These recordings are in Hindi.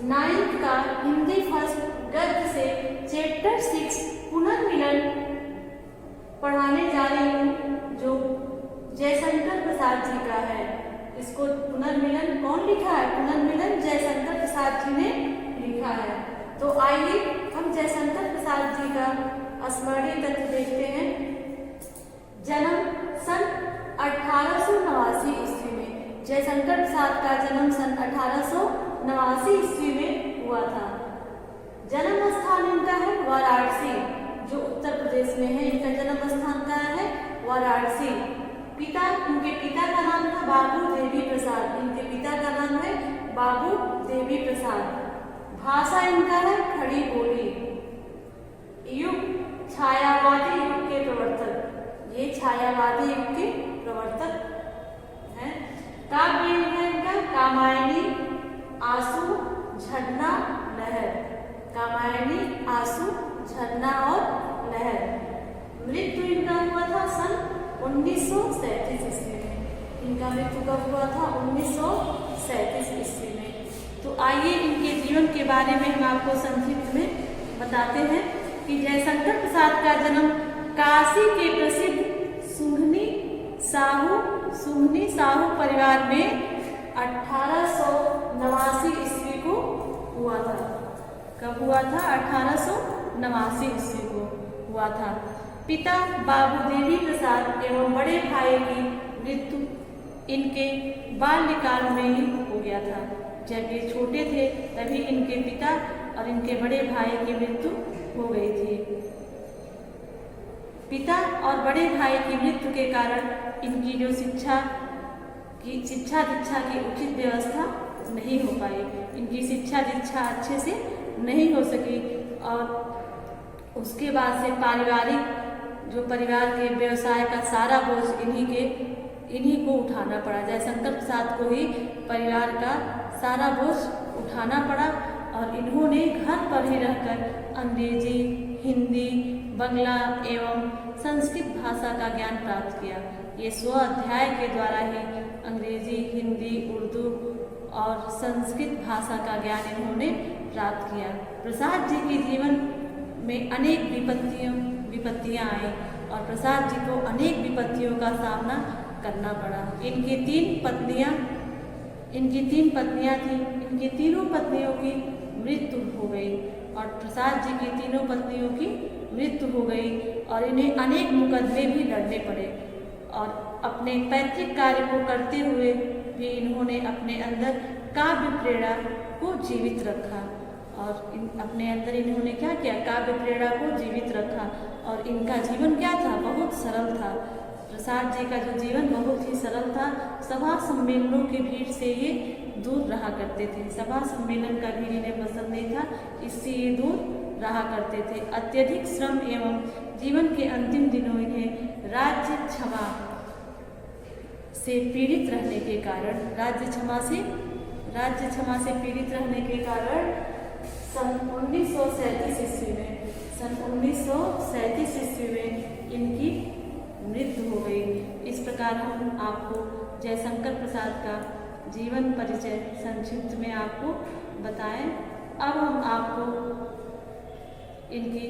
नाइन्थ का हिंदी फर्स्ट गद्य से चैप्टर 6 पुनर्मिलन पढ़ाने जा रही हूँ, जो जयशंकर प्रसाद जी का है। इसको पुनर्मिलन कौन लिखा है? पुनर्मिलन जयशंकर प्रसाद जी ने लिखा है। तो आइए हम जयशंकर प्रसाद जी का स्मरणीय तथ्य देखते हैं। जन्म सन 1889 ईस्वी में। जयशंकर प्रसाद का जन्म सन 1889 ईस्वी में हुआ था। जन्म स्थान इनका है वाराणसी, जो उत्तर प्रदेश में है। इनका जन्म स्थान का है वाराणसी। इनके पिता का नाम था बाबू देवी प्रसाद। इनके पिता का नाम है बाबू देवी प्रसाद। भाषा इनका है खड़ी बोली। युग छायावादी युग के प्रवर्तक। ये छायावादी युग के प्रवर्तक हैं। काव्य है इनका कामायनी, आंसू, झरना, लहर। कामायनी, आंसू, झरना और लहर। मृत्यु इनका हुआ था सन 1937 ईस्वी में। इनका मृत्यु कब हुआ था? 1937 ईस्वी में। तो आइए इनके जीवन के बारे में हम आपको संक्षिप्त में बताते हैं कि जयशंकर प्रसाद का जन्म काशी के प्रसिद्ध सुंघनी साहू परिवार में 1889 ईस्वी को हुआ था। कब हुआ था? 1889 ईस्वी को हुआ था। पिता बाबू देवी प्रसाद एवं बड़े भाई की मृत्यु इनके बाल्यकाल में ही हो गया था। जब ये छोटे थे तभी इनके पिता और इनके बड़े भाई की मृत्यु हो गई थी। पिता और बड़े भाई की मृत्यु के कारण इनकी जो शिक्षा दीक्षा की उचित व्यवस्था नहीं हो पाई। इनकी शिक्षा दीक्षा अच्छे से नहीं हो सकी और उसके बाद से परिवार के व्यवसाय का सारा बोझ इन्हीं को उठाना पड़ा। जयशंकर प्रसाद को ही परिवार का सारा बोझ उठाना पड़ा और इन्होंने घर पर ही रहकर अंग्रेजी, हिंदी, बांग्ला एवं संस्कृत भाषा का ज्ञान प्राप्त किया। ये स्व अध्याय के द्वारा ही अंग्रेजी, हिंदी, उर्दू और संस्कृत भाषा का ज्ञान इन्होंने प्राप्त किया। प्रसाद जी के जीवन में अनेक विपत्तियां आई और प्रसाद जी को अनेक विपत्तियों का सामना करना पड़ा। इनकी तीन पत्नियां थीं। इनकी तीनों पत्नियों की मृत्यु हो गई और प्रसाद जी की तीनों पत्नियों की मृत्यु हो गई और इन्हें अनेक मुकदमे भी लड़ने पड़े। और अपने पैतृक कार्य को करते हुए भी इन्होंने अपने अंदर काव्य प्रेरणा को जीवित रखा और अपने अंदर इन्होंने क्या किया? काव्य प्रेरणा को जीवित रखा। और इनका जीवन क्या था? बहुत सरल था। प्रसाद जी का जो जीवन बहुत ही सरल था। सभा सम्मेलनों की भीड़ से ये दूर रहा करते थे। सभा सम्मेलन का भीड़ इन्हें पसंद नहीं था, इससे ये दूर रहा करते थे। अत्यधिक श्रम एवं जीवन के अंतिम दिनों इन्हें राज्य क्षमा से पीड़ित रहने के कारण पीड़ित रहने के कारण सन 1937 ईस्वी में इनकी मृत्यु हो गई। इस प्रकार हम आपको जयशंकर प्रसाद का जीवन परिचय संक्षिप्त में आपको बताएं। अब हम आपको इनकी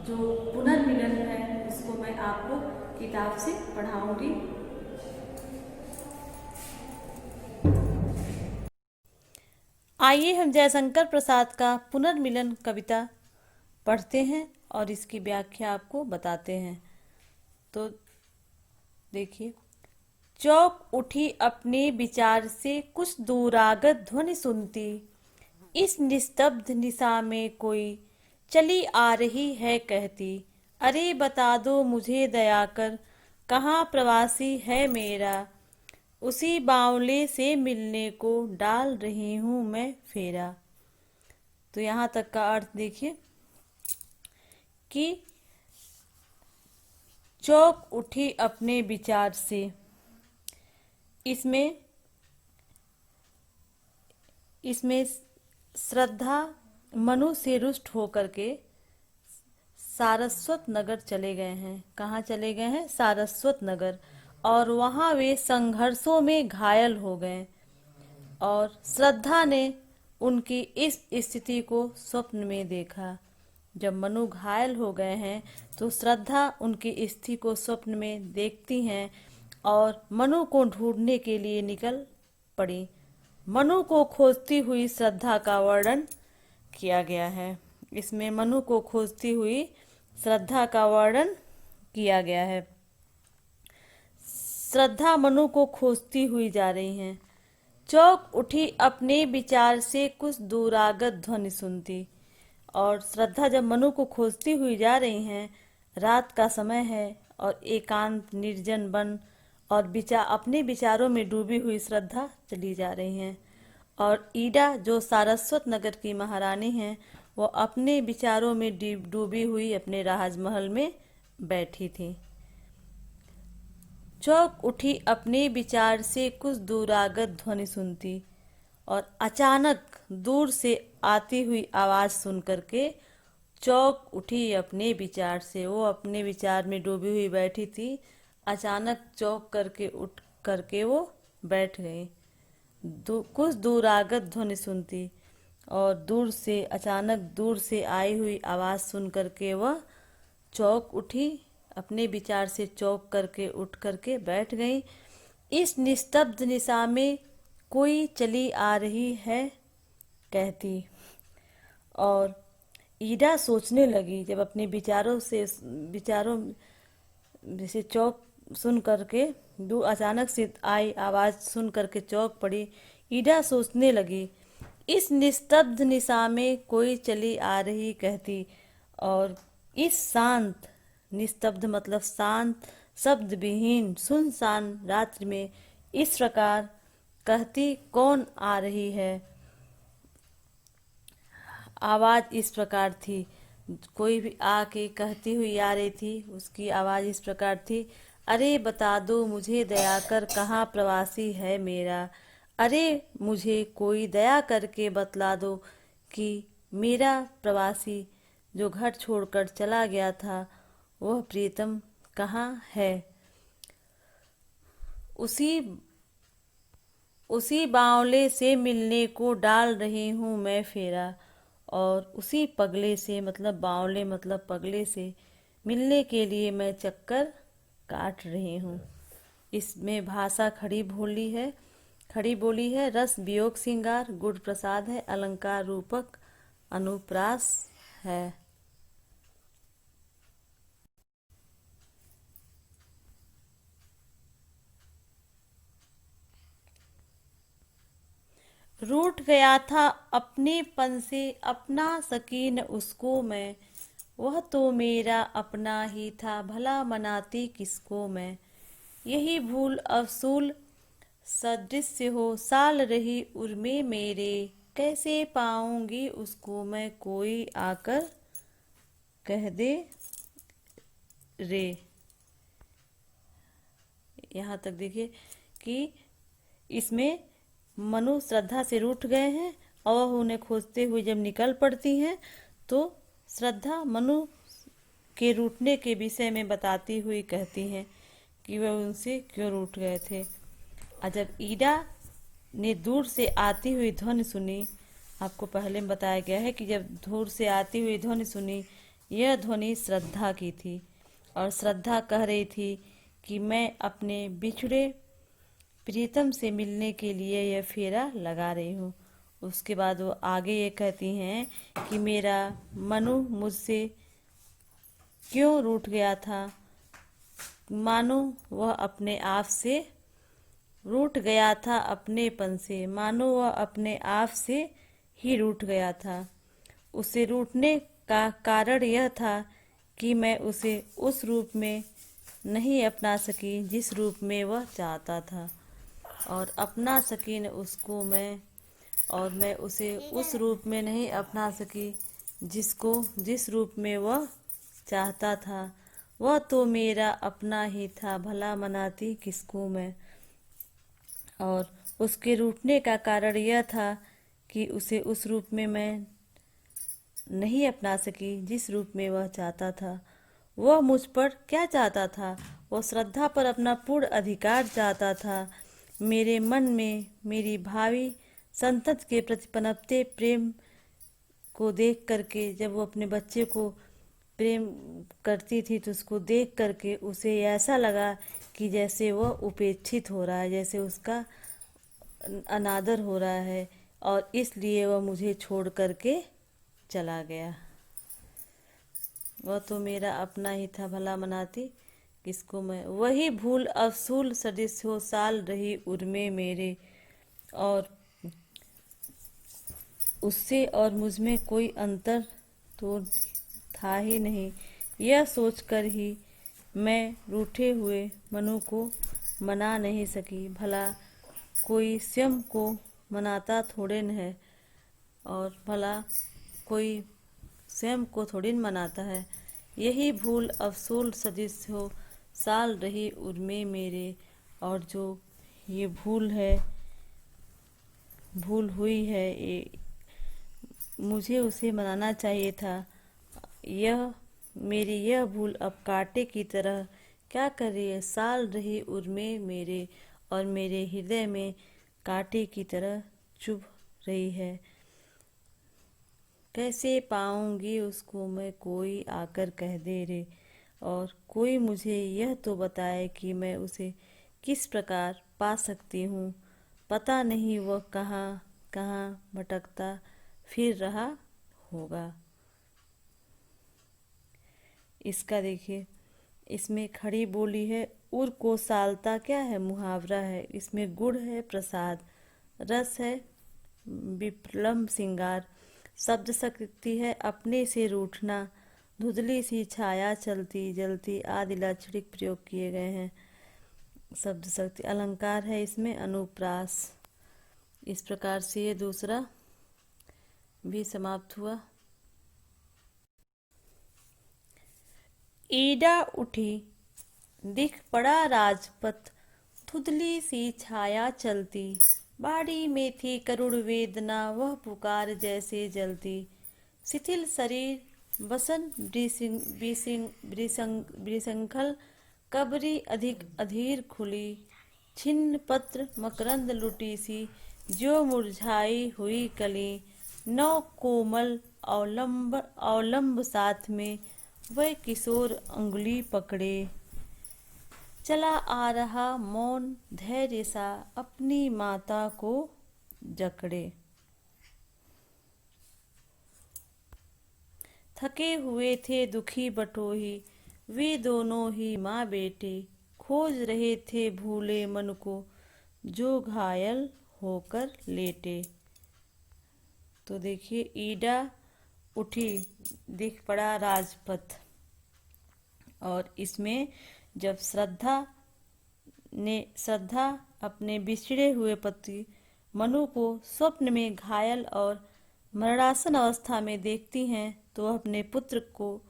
जो पुनर्मिलन है उसको मैं आपको किताब से पढ़ाऊंगी। आइए हम जयशंकर प्रसाद का पुनर्मिलन कविता पढ़ते हैं और इसकी व्याख्या आपको बताते हैं। तो देखिए, चौंक उठी अपने विचार से कुछ दूरागत ध्वनि सुनती, इस निस्तब्ध निशा में कोई चली आ रही है कहती, अरे बता दो मुझे दया कर, कहाँ प्रवासी है मेरा, उसी बावले से मिलने को डाल रही हूँ मैं फेरा। तो यहाँ तक का अर्थ देखिए कि चौंक उठी अपने विचार से, इसमें श्रद्धा मनु से रुष्ट होकर के सारस्वत नगर चले गए हैं। कहाँ चले गए हैं? सारस्वत नगर। और वहाँ वे संघर्षों में घायल हो गए और श्रद्धा ने उनकी इस स्थिति को स्वप्न में देखा। जब मनु घायल हो गए हैं तो श्रद्धा उनकी स्थिति को स्वप्न में देखती हैं और मनु को ढूंढने के लिए निकल पड़ी। मनु को खोजती हुई श्रद्धा का वर्णन किया गया है। इसमें मनु को खोजती हुई श्रद्धा का वर्णन किया गया है। श्रद्धा मनु को खोजती हुई जा रही हैं। चौंक उठी अपने विचार से कुछ दूरागत ध्वनि सुनती। और श्रद्धा जब मनु को खोजती हुई जा रही हैं, रात का समय है और एकांत निर्जन वन और अपने विचारों में डूबी हुई श्रद्धा चली जा रही हैं। और ईडा जो सारस्वत नगर की महारानी हैं, वो अपने विचारों में डूबी हुई अपने राजमहल में बैठी थी। चौंक उठी अपने विचार से कुछ दूरागत ध्वनि सुनती और अचानक दूर से आती हुई आवाज सुन करके चौंक उठी अपने विचार से। वो अपने विचार में डूबी हुई बैठी थी, अचानक चौंक करके उठ करके वो बैठ गई। कुछ दूरागत ध्वनि सुनती और अचानक दूर से आई हुई आवाज सुन करके वह चौंक उठी, अपने विचार से चौंक करके उठ करके बैठ गई। इस निस्तब्ध निशा में कोई चली आ रही है कहती। और ईडा सोचने लगी, जब अपने विचारों से चौंक सुन करके अचानक से आई आवाज सुन करके चौंक पड़ी। ईडा सोचने लगी, इस निस्तब्ध निशा में कोई चली आ रही कहती। और इस शांत, निस्तब्ध मतलब शांत, शब्द विहीन सुनसान रात्रि में इस प्रकार कहती कौन आ रही है। आवाज इस प्रकार थी, कोई भी आके कहती हुई आ रही थी। उसकी आवाज इस प्रकार थी, अरे बता दो मुझे दया कर, कहाँ प्रवासी है मेरा। अरे मुझे कोई दया करके बतला दो कि मेरा प्रवासी जो घर छोड़कर चला गया था, वह प्रीतम कहाँ है। उसी बावले से मिलने को डाल रही हूँ मैं फेरा। और उसी पगले से मतलब बावले मतलब पगले से मिलने के लिए मैं चक्कर काट रही हूँ। इसमें भाषा खड़ी बोली है, रस वियोग श्रृंगार, गुड़ प्रसाद है, अलंकार रूपक अनुप्रास है। रूठ गया था अपनेपन से अपना सकीन उसको मैं, वह तो मेरा अपना ही था भला मनाती किसको मैं। यही भूल अवसूल सदृश्य हो साल रही उर्मे मेरे, कैसे पाऊंगी उसको मैं कोई आकर कह दे रे। यहाँ तक देखिए कि इसमें मनु श्रद्धा से रूठ गए हैं और उन्हें खोजते हुए जब निकल पड़ती हैं तो श्रद्धा मनु के रूठने के विषय में बताती हुई कहती हैं कि वह उनसे क्यों रूठ गए थे। और जब ईडा ने दूर से आती हुई ध्वनि सुनी, आपको पहले बताया गया है कि जब दूर से आती हुई ध्वनि सुनी, यह ध्वनि श्रद्धा की थी और श्रद्धा कह रही थी कि मैं अपने बिछड़े प्रीतम से मिलने के लिए यह फेरा लगा रही हूँ। उसके बाद वो आगे ये कहती हैं कि मेरा मनु मुझसे क्यों रूठ गया था, मानो वह अपने आप से रूठ गया था अपनेपन से, मानो वह अपने आप से ही रूठ गया था। उसे रूठने का कारण यह था कि मैं उसे उस रूप में नहीं अपना सकी जिस रूप में वह चाहता था, और अपना सकी न उसको मैं उसे उस रूप में नहीं अपना सकी जिस रूप में वह चाहता था। वह तो मेरा अपना ही था भला मनाती किसको मैं। और उसके रूठने का कारण यह था कि उसे उस रूप में मैं नहीं अपना सकी जिस रूप में वह चाहता था। वह मुझ पर क्या चाहता था? वह श्रद्धा पर अपना पूर्ण अधिकार चाहता था। मेरे मन में मेरी भावी संतत के प्रति पनपते प्रेम को देख करके, जब वो अपने बच्चे को प्रेम करती थी तो उसको देख करके उसे ऐसा लगा कि जैसे वह उपेक्षित हो रहा है, जैसे उसका अनादर हो रहा है, और इसलिए वह मुझे छोड़ करके चला गया। वह तो मेरा अपना ही था, भला मनाती किसको मैं। वही भूल असूल सदिश हो साल रही उर्मे मेरे, और उससे और मुझमें कोई अंतर तो था ही नहीं। यह सोचकर ही मैं रूठे हुए मनु को मना नहीं सकी। भला कोई स्वयं को मनाता थोड़े न है, और भला कोई स्वयं को थोड़ी न मनाता है। यही भूल अफसूल सदिश हो साल रही उर्मे मेरे, और जो ये भूल हुई है, ये मुझे उसे मनाना चाहिए था। यह मेरी यह भूल अब कांटे की तरह क्या कर रही है, साल रही उर्मे मेरे, और मेरे हृदय में कांटे की तरह चुभ रही है। कैसे पाऊंगी उसको मैं, कोई आकर कह दे रे, और कोई मुझे यह तो बताए कि मैं उसे किस प्रकार पा सकती हूँ। पता नहीं वह कहाँ कहाँ भटकता फिर रहा होगा। इसका देखिए, इसमें खड़ी बोली है। उर को सालता क्या है, मुहावरा है। इसमें गुड़ है प्रसाद, रस है विप्लम सिंगार, शब्द शक्ति है अपने से रूठना, धुंधली सी छाया चलती जलती आदि लाक्षणिक प्रयोग किए गए हैं। शब्द शक्ति अलंकार है इसमें अनुप्रास। इस प्रकार से ये दूसरा भी समाप्त हुआ। ईडा उठी दिख पड़ा राजपथ, धुंधली सी छाया चलती, बाड़ी में थी करुण वेदना वह पुकार जैसे जलती, शिथिल शरीर वसन विशृंखल, कबरी अधिक अधीर खुली, छिन्न पत्र मकरंद लुटी सी, जो मुरझाई हुई कली, नौ कोमल अवलंब साथ में, वह किशोर अंगुली पकड़े, चला आ रहा मौन धैर्य सा, अपनी माता को जकड़े। थके हुए थे दुखी बटोही, वे दोनों ही माँ बेटे, खोज रहे थे भूले मन को, जो घायल होकर लेटे। तो देखिए, ईडा उठी दिख पड़ा राजपथ, और इसमें जब श्रद्धा अपने बिछड़े हुए पति मनु को स्वप्न में घायल और मरणासन अवस्था में देखती हैं, तो वह अपने पुत्र को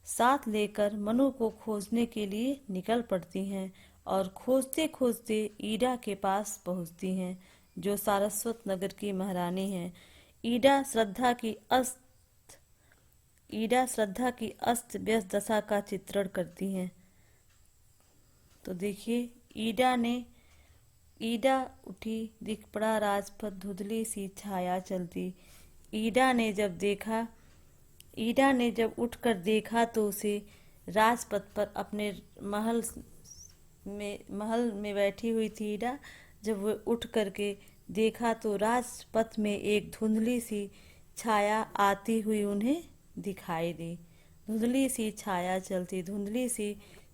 साथ लेकर मनु को खोजने के लिए निकल पड़ती हैं, और खोजते खोजते ईडा के पास पहुंचती हैं, जो सारस्वत नगर की महारानी हैं। ईडा श्रद्धा की अस्त व्यस्त दशा का चित्रण करती हैं। तो देखिए, ईडा उठी दिख पड़ा राजपथ, धुंधली सी छाया चलती। ईडा ने जब उठकर देखा तो उसे राजपथ पर अपने महल में बैठी हुई थी। ईडा जब वह उठ करके देखा तो राजपथ में एक धुंधली सी छाया आती हुई उन्हें दिखाई दी। धुंधली सी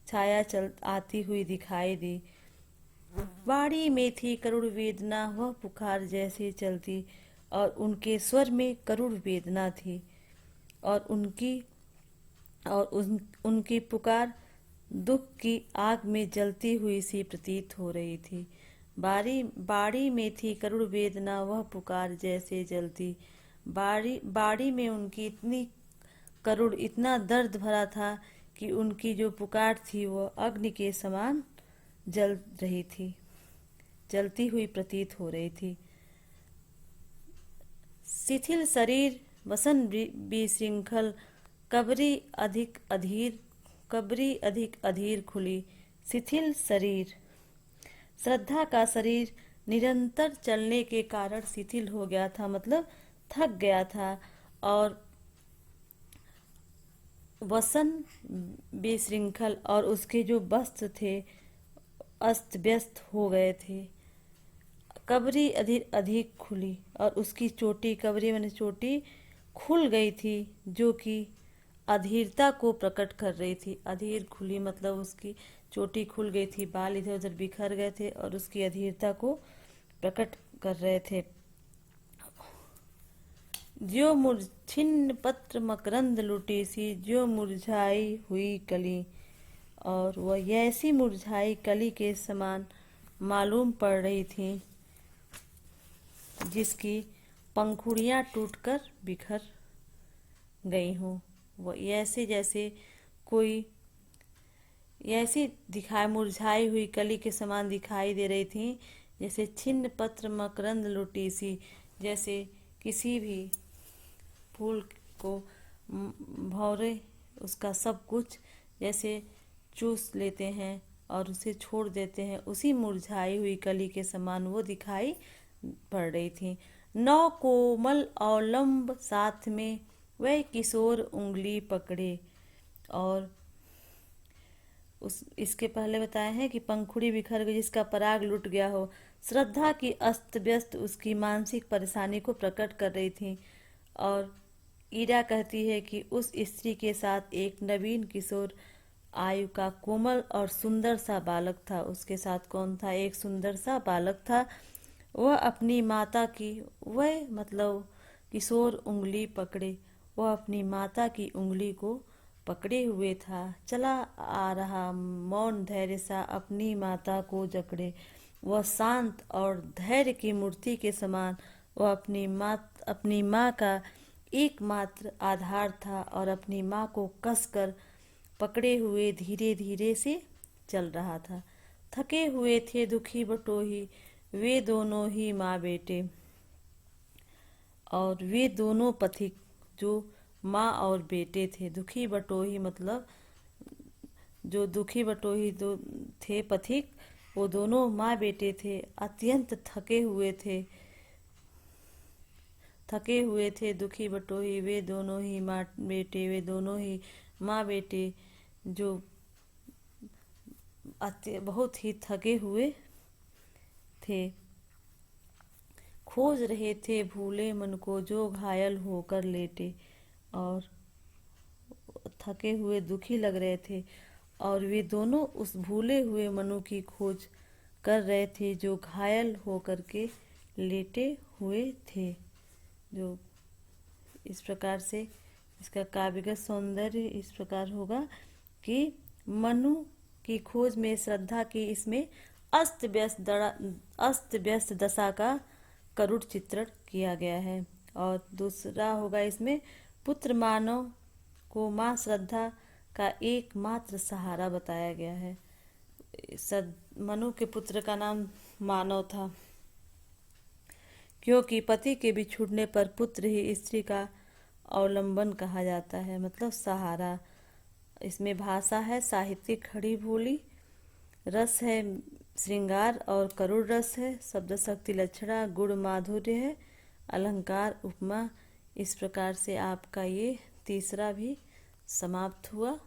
छाया आती हुई दिखाई दी। बाड़ी में थी करुण वेदना वह पुकार जैसे चलती, और उनके स्वर में करुण वेदना थी, और उनकी पुकार दुख की आग में जलती हुई सी प्रतीत हो रही थी। बाड़ी में थी करुण वेदना वह पुकार जैसे जलती। बाड़ी में उनकी इतनी करुण, इतना दर्द भरा था कि उनकी जो पुकार थी वो अग्नि के समान जल रही थी, जलती हुई प्रतीत हो रही थी। शिथिल शरीर वसन विशृंखल, कबरी अधिक अधीर खुली। शिथिल शरीर, श्रद्धा का शरीर निरंतर चलने के कारण शिथिल हो गया था, मतलब थक गया था, और वसन विशृंखल, और उसके जो वस्त्र थे अस्त व्यस्त हो गए थे। कबरी अधिक अधिक खुली, और उसकी चोटी, कबरी मैंने चोटी, खुल गई थी, जो कि अधीरता को प्रकट कर रही थी। अधीर खुली मतलब उसकी चोटी खुल गई थी, बाल इधर उधर बिखर गए थे और उसकी अधीरता को प्रकट कर रहे थे। ज्यो छिन्न पत्र मकरंद लुटी सी, ज्यो मुरझाई हुई कली, और वह ऐसी मुरझाई कली के समान मालूम पड़ रही थी जिसकी पंखुड़ियां टूटकर बिखर गई हों। वह ऐसे जैसे कोई ऐसी दिखाई मुरझाई हुई कली के समान दिखाई दे रही थी, जैसे छिन्न पत्र मकरंद लुटी सी, जैसे किसी भी फूल को भौरे उसका सब कुछ जैसे चूस लेते हैं और उसे छोड़ देते हैं, उसी मुरझाई हुई कली के समान वो दिखाई पड़ रही थी। नौ कोमल अवलंब साथ में वह किशोर उंगली पकड़े, और इसके पहले बताए हैं कि पंखुड़ी बिखर गई जिसका पराग लुट गया हो। श्रद्धा की अस्त व्यस्त उसकी मानसिक परेशानी को प्रकट कर रही थी, और ईरा कहती है कि उस स्त्री के साथ एक नवीन किशोर आयु का कोमल और सुंदर सा बालक था। उसके साथ कौन था? एक सुंदर सा बालक था। वह अपनी माता की, वह मतलब किशोर उंगली पकड़े, वह अपनी माता की उंगली को पकड़े हुए था, चला आ रहा मौन धैर्य सा अपनी माता को जकड़े। वह शांत और धैर्य की मूर्ति के समान, वह अपनी माँ का एकमात्र आधार था, और अपनी माँ को कसकर पकड़े हुए धीरे धीरे से चल रहा था। थके हुए थे दुखी बटोही वे दोनों ही माँ बेटे, और वे दोनों पथिक जो माँ और बेटे थे। दुखी बटोही मतलब जो दुखी बटोही दो थे पथिक, वो दोनों माँ बेटे थे। अत्यंत थके हुए थे दुखी बटोही वे दोनों ही माँ बेटे, वे दोनों ही माँ बेटे जो बहुत ही थके हुए थे। खोज रहे थे भूले मन को जो घायल होकर लेटे, और थके हुए दुखी लग रहे थे, और वे दोनों उस भूले हुए मनु की खोज कर रहे थे जो घायल होकर के लेटे हुए थे। जो इस प्रकार से इसका काव्यगत सौंदर्य इस प्रकार होगा कि मनु की खोज में श्रद्धा की इसमें अस्त व्यस्त दशा का करुण चित्रण किया गया है। और दूसरा होगा इसमें पुत्र मानव को माँ श्रद्धा का एकमात्र सहारा बताया गया है। मनु के पुत्र का नाम मानव था, क्योंकि पति के बिछुड़ने पर पुत्र ही स्त्री का अवलंबन कहा जाता है, मतलब सहारा। इसमें भाषा है साहित्यिक खड़ी बोली, रस है श्रृंगार और करुण रस है, शब्द शक्ति लक्षणा, गुण माधुर्य है, अलंकार उपमा। इस प्रकार से आपका ये तीसरा भी समाप्त हुआ।